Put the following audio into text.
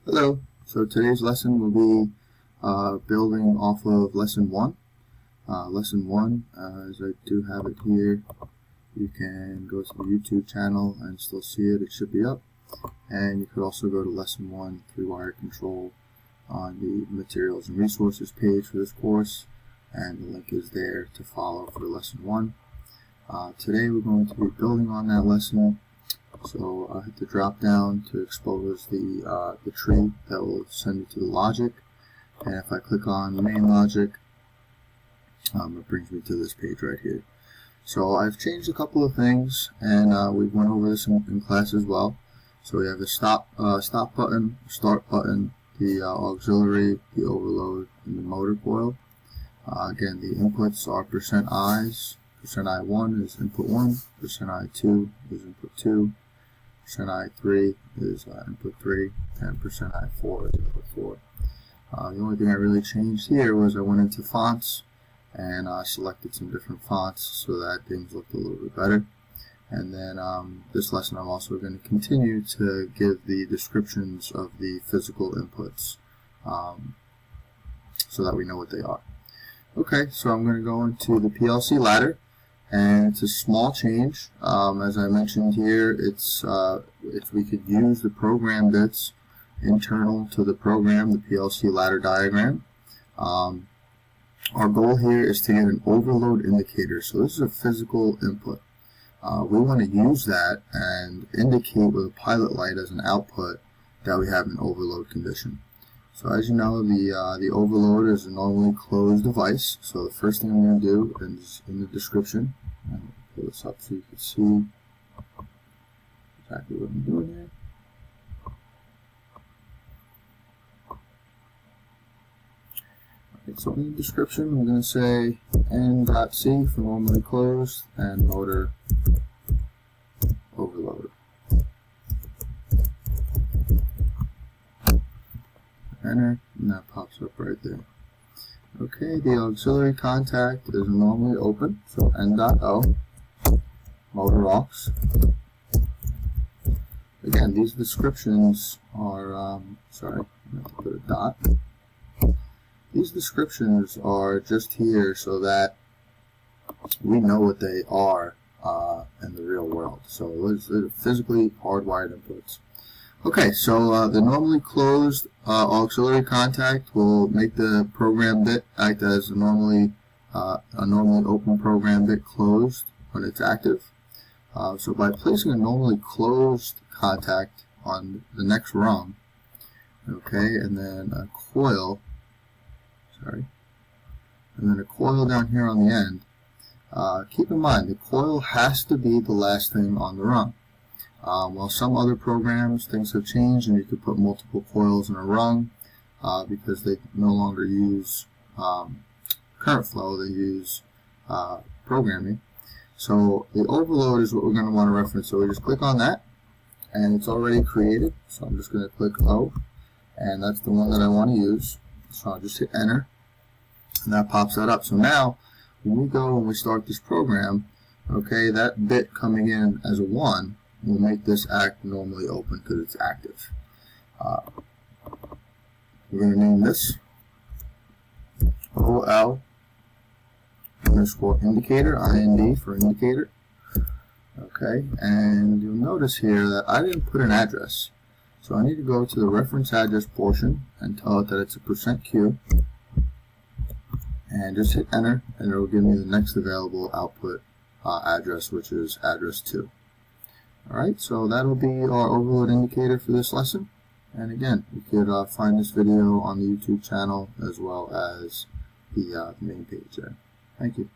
Hello, so today's lesson will be building off of Lesson 1. Lesson 1, as I do have it here, you can go to the YouTube channel and still see it. It should be up. And you could also go to Lesson 1, 3-wire control, on the materials and resources page for this course. And the link is there to follow for Lesson 1. Today we're going to be building on that lesson. So I hit the drop down to expose the tree that will send you to the logic, and if I click on main logic, it brings me to this page right here. So I've changed a couple of things, and we went over this in class as well. So we have the stop button, start button, the auxiliary, the overload, and the motor coil. Again, the inputs are %i's. %i1 is input 1, %i2 is input 2. %i3 is input 3, and %i4 is input 4. The only thing I really changed here was I went into fonts and selected some different fonts so that things looked a little bit better. And then this lesson I'm also going to continue to give the descriptions of the physical inputs so that we know what they are. Okay, so I'm going to go into the PLC ladder. And it's a small change. As I mentioned here, it's if we could use the program bits internal to the program, the PLC ladder diagram. Our goal here is to get an overload indicator. So this is a physical input. We want to use that and indicate with a pilot light as an output that we have an overload condition. So as you know, the overload is a normally closed device. So the first thing I'm going to do is in the description, and I'll pull this up so you can see exactly what I'm doing here. Okay, so in the description, I'm going to say n.c for normally closed and motor overload. Enter, and that pops up right there. Okay, the auxiliary contact is normally open, so n.o, motor aux. Again, these descriptions are, sorry, I have to put a dot. These descriptions are just here so that we know what they are in the real world. So it's physically hardwired inputs. Okay, so the normally closed auxiliary contact will make the program bit act as a normally open program bit closed when it's active. So by placing a normally closed contact on the next rung, okay, and then a coil, and then a coil down here on the end. Keep in mind the coil has to be the last thing on the rung. While some other programs, things have changed and you could put multiple coils in a rung because they no longer use current flow, they use programming. So the overload is what we're going to want to reference. So we just click on that and it's already created. So I'm just going to click O, and that's the one that I want to use. So I'll just hit enter and that pops that up. So now when we go and we start this program, okay, that bit coming in as a 1 will make this act normally open because it's active. We're going to name this OL underscore indicator, IND for indicator. Okay, and you'll notice here that I didn't put an address. So I need to go to the reference address portion and tell it that it's a %Q. And just hit enter and it will give me the next available output address, which is address 2. Alright, so that'll be our overload indicator for this lesson. And again, you could find this video on the YouTube channel as well as the main page there. Thank you.